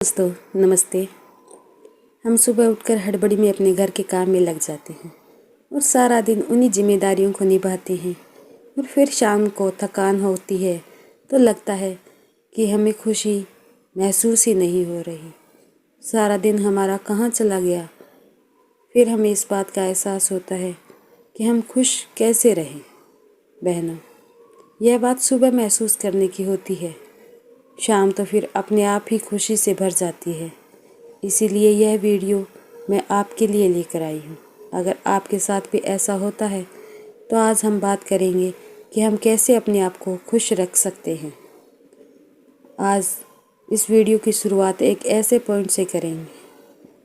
दोस्तों नमस्ते। हम सुबह उठकर हड़बड़ी में अपने घर के काम में लग जाते हैं और सारा दिन उन्हीं जिम्मेदारियों को निभाते हैं और फिर शाम को थकान होती है तो लगता है कि हमें खुशी महसूस ही नहीं हो रही। सारा दिन हमारा कहाँ चला गया। फिर हमें इस बात का एहसास होता है कि हम खुश कैसे रहें। बहनों, यह बात सुबह महसूस करने की होती है, शाम तो फिर अपने आप ही खुशी से भर जाती है। इसीलिए यह वीडियो मैं आपके लिए लेकर आई हूँ। अगर आपके साथ भी ऐसा होता है तो आज हम बात करेंगे कि हम कैसे अपने आप को खुश रख सकते हैं। आज इस वीडियो की शुरुआत एक ऐसे पॉइंट से करेंगे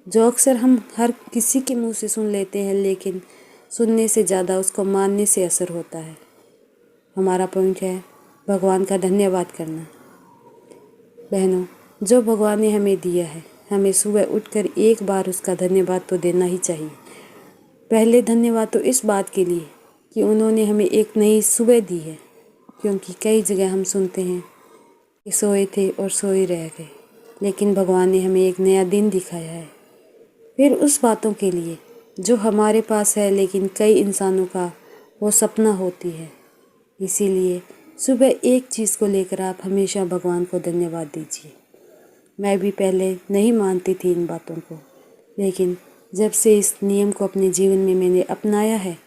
जो अक्सर हम हर किसी के मुंह से सुन लेते हैं, लेकिन सुनने से ज़्यादा उसको मानने से असर होता है। हमारा पॉइंट है भगवान का धन्यवाद करना। बहनों, जो भगवान ने हमें दिया है, हमें सुबह उठकर एक बार उसका धन्यवाद तो देना ही चाहिए। पहले धन्यवाद तो इस बात के लिए कि उन्होंने हमें एक नई सुबह दी है, क्योंकि कई जगह हम सुनते हैं कि सोए थे और सोए रह गए, लेकिन भगवान ने हमें एक नया दिन दिखाया है। फिर उस बातों के लिए जो हमारे पास है लेकिन कई इंसानों का वो सपना होती है। इसीलिए सुबह एक चीज़ को लेकर आप हमेशा भगवान को धन्यवाद दीजिए। मैं भी पहले नहीं मानती थी इन बातों को, लेकिन जब से इस नियम को अपने जीवन में मैंने अपनाया है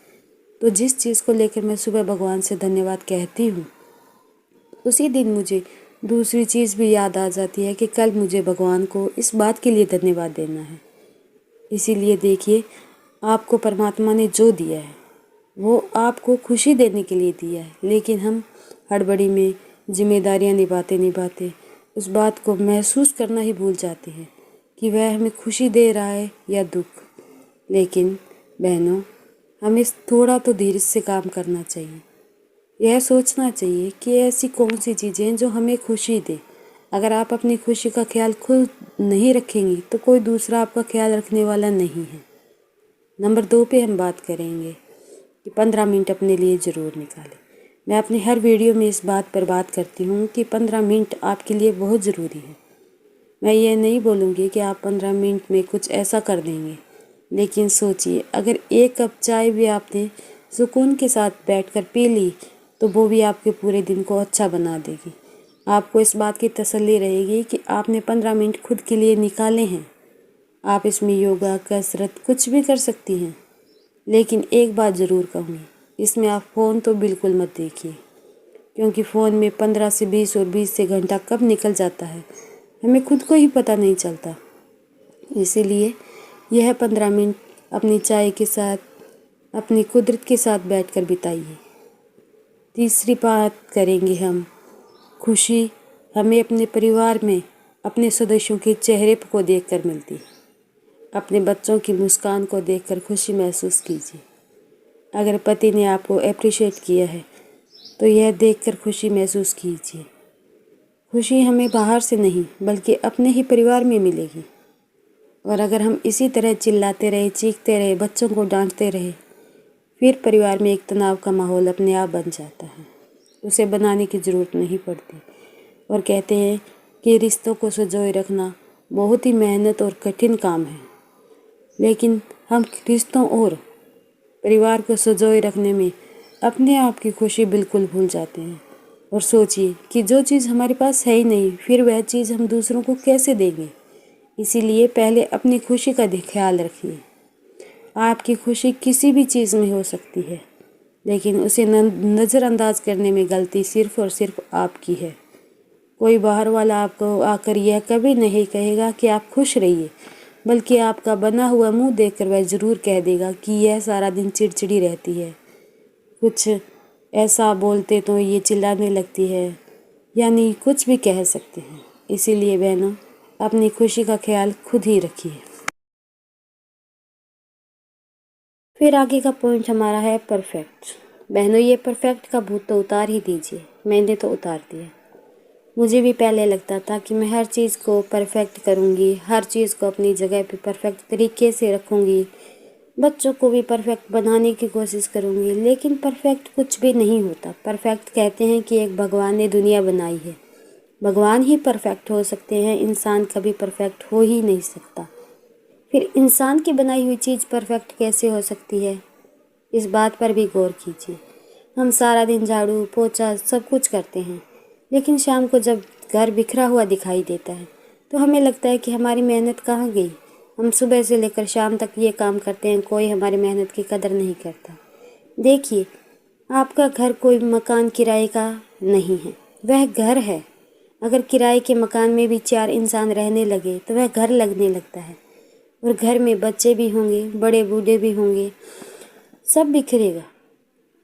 तो जिस चीज़ को लेकर मैं सुबह भगवान से धन्यवाद कहती हूँ, उसी दिन मुझे दूसरी चीज़ भी याद आ जाती है कि कल मुझे भगवान को इस बात के लिए धन्यवाद देना है। इसीलिए देखिए, आपको परमात्मा ने जो दिया है वो आपको खुशी देने के लिए दिया है, लेकिन हम हड़बड़ी में जिम्मेदारियां निभाते निभाते उस बात को महसूस करना ही भूल जाते हैं कि वह हमें खुशी दे रहा है या दुख। लेकिन बहनों, हमें थोड़ा तो धीरज से काम करना चाहिए। यह सोचना चाहिए कि ऐसी कौन सी चीज़ें हैं जो हमें खुशी दे। अगर आप अपनी खुशी का ख्याल खुद नहीं रखेंगी तो कोई दूसरा आपका ख्याल रखने वाला नहीं है। नंबर 2 पे हम बात करेंगे कि 15 मिनट अपने लिए ज़रूर निकालें। मैं अपनी हर वीडियो में इस बात पर बात करती हूँ कि 15 मिनट आपके लिए बहुत ज़रूरी है। मैं ये नहीं बोलूँगी कि आप 15 मिनट में कुछ ऐसा कर देंगे, लेकिन सोचिए, अगर एक कप चाय भी आपने सुकून के साथ बैठकर पी ली तो वो भी आपके पूरे दिन को अच्छा बना देगी। आपको इस बात की तसल्ली रहेगी कि आपने 15 मिनट खुद के लिए निकाले हैं। आप इसमें योगा, कसरत कुछ भी कर सकती हैं, लेकिन एक बात ज़रूर कहूँगी, इसमें आप फ़ोन तो बिल्कुल मत देखिए, क्योंकि फ़ोन में 15 से 20 और 20 से घंटा कब निकल जाता है हमें खुद को ही पता नहीं चलता। इसीलिए यह 15 मिनट अपनी चाय के साथ, अपनी कुदरत के साथ बैठकर बिताइए। तीसरी बात करेंगे हम, खुशी हमें अपने परिवार में अपने सदस्यों के चेहरे को देखकर मिलती है। अपने बच्चों की मुस्कान को देखकर खुशी महसूस कीजिए। अगर पति ने आपको अप्रिशिएट किया है तो यह देखकर खुशी महसूस कीजिए। खुशी हमें बाहर से नहीं बल्कि अपने ही परिवार में मिलेगी। और अगर हम इसी तरह चिल्लाते रहे, चीखते रहे, बच्चों को डांटते रहे, फिर परिवार में एक तनाव का माहौल अपने आप बन जाता है। उसे बनाने की ज़रूरत नहीं पड़ती। और कहते हैं कि रिश्तों को संजोए रखना बहुत ही मेहनत और कठिन काम है, लेकिन हम रिश्तों और परिवार को संजोए रखने में अपने आप की खुशी बिल्कुल भूल जाते हैं। और सोचिए कि जो चीज़ हमारे पास है ही नहीं, फिर वह चीज़ हम दूसरों को कैसे देंगे। इसीलिए पहले अपनी खुशी का ख्याल रखिए। आपकी खुशी किसी भी चीज़ में हो सकती है, लेकिन उसे नज़रअंदाज करने में गलती सिर्फ़ और सिर्फ आपकी है। कोई बाहर वाला आपको आकर यह कभी नहीं कहेगा कि आप खुश रहिए, बल्कि आपका बना हुआ मुंह देखकर वह ज़रूर कह देगा कि यह सारा दिन चिड़चिड़ी रहती है, कुछ ऐसा बोलते तो ये चिल्लाने लगती है, यानी कुछ भी कह सकते हैं। इसीलिए बहनों, अपनी खुशी का ख्याल खुद ही रखिए। फिर आगे का पॉइंट हमारा है परफेक्ट। बहनों, ये परफेक्ट का भूत तो उतार ही दीजिए। मैंने तो उतार दिया। मुझे भी पहले लगता था कि मैं हर चीज़ को परफेक्ट करूँगी, हर चीज़ को अपनी जगह पे परफेक्ट तरीके से रखूँगी, बच्चों को भी परफेक्ट बनाने की कोशिश करूँगी, लेकिन परफेक्ट कुछ भी नहीं होता। परफेक्ट कहते हैं कि एक भगवान ने दुनिया बनाई है भगवान ही परफेक्ट हो सकते हैं, इंसान कभी परफेक्ट हो ही नहीं सकता। फिर इंसान की बनाई हुई चीज़ परफेक्ट कैसे हो सकती है? इस बात पर भी गौर कीजिए। हम सारा दिन झाड़ू पोछा सब कुछ करते हैं, लेकिन शाम को जब घर बिखरा हुआ दिखाई देता है तो हमें लगता है कि हमारी मेहनत कहाँ गई। हम सुबह से लेकर शाम तक ये काम करते हैं, कोई हमारी मेहनत की कदर नहीं करता। देखिए, आपका घर कोई मकान किराए का नहीं है, वह घर है। अगर किराए के मकान में भी 4 इंसान रहने लगे तो वह घर लगने लगता है, और घर में बच्चे भी होंगे, बड़े बूढ़े भी होंगे, सब बिखरेगा।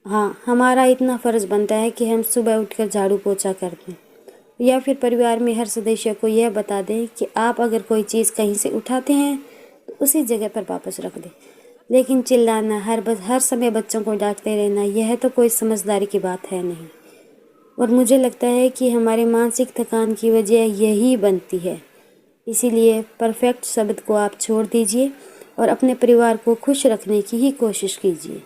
हाँ, हमारा इतना फ़र्ज़ बनता है कि हम सुबह उठकर झाड़ू पोछा कर दें, या फिर परिवार में हर सदस्य को यह बता दें कि आप अगर कोई चीज़ कहीं से उठाते हैं तो उसी जगह पर वापस रख दें। लेकिन चिल्लाना, हर समय बच्चों को डांटते रहना, यह तो कोई समझदारी की बात है नहीं। और मुझे लगता है कि हमारे मानसिक थकान की वजह यही बनती है। इसीलिए परफेक्ट शब्द को आप छोड़ दीजिए और अपने परिवार को खुश रखने की ही कोशिश कीजिए।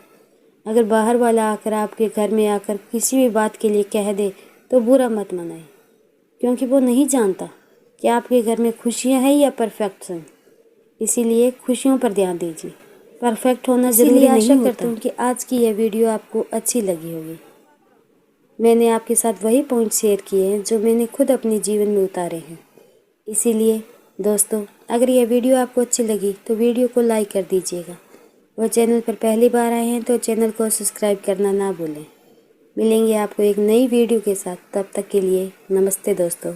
अगर बाहर वाला आकर आपके घर में आकर किसी भी बात के लिए कह दे तो बुरा मत मनाएं, क्योंकि वो नहीं जानता कि आपके घर में खुशियाँ हैं या परफेक्शन। इसीलिए खुशियों पर ध्यान दीजिए, परफेक्ट होना ज़रूरी नहीं होता। आशा करता हूँ कि आज की यह वीडियो आपको अच्छी लगी होगी। मैंने आपके साथ वही पॉइंट शेयर किए हैं जो मैंने खुद अपने जीवन में उतारे हैं। इसीलिए दोस्तों, अगर यह वीडियो आपको अच्छी लगी तो वीडियो को लाइक कर दीजिएगा, और चैनल पर पहली बार आए हैं तो चैनल को सब्सक्राइब करना ना भूलें। मिलेंगे आपको एक नई वीडियो के साथ, तब तक के लिए नमस्ते दोस्तों।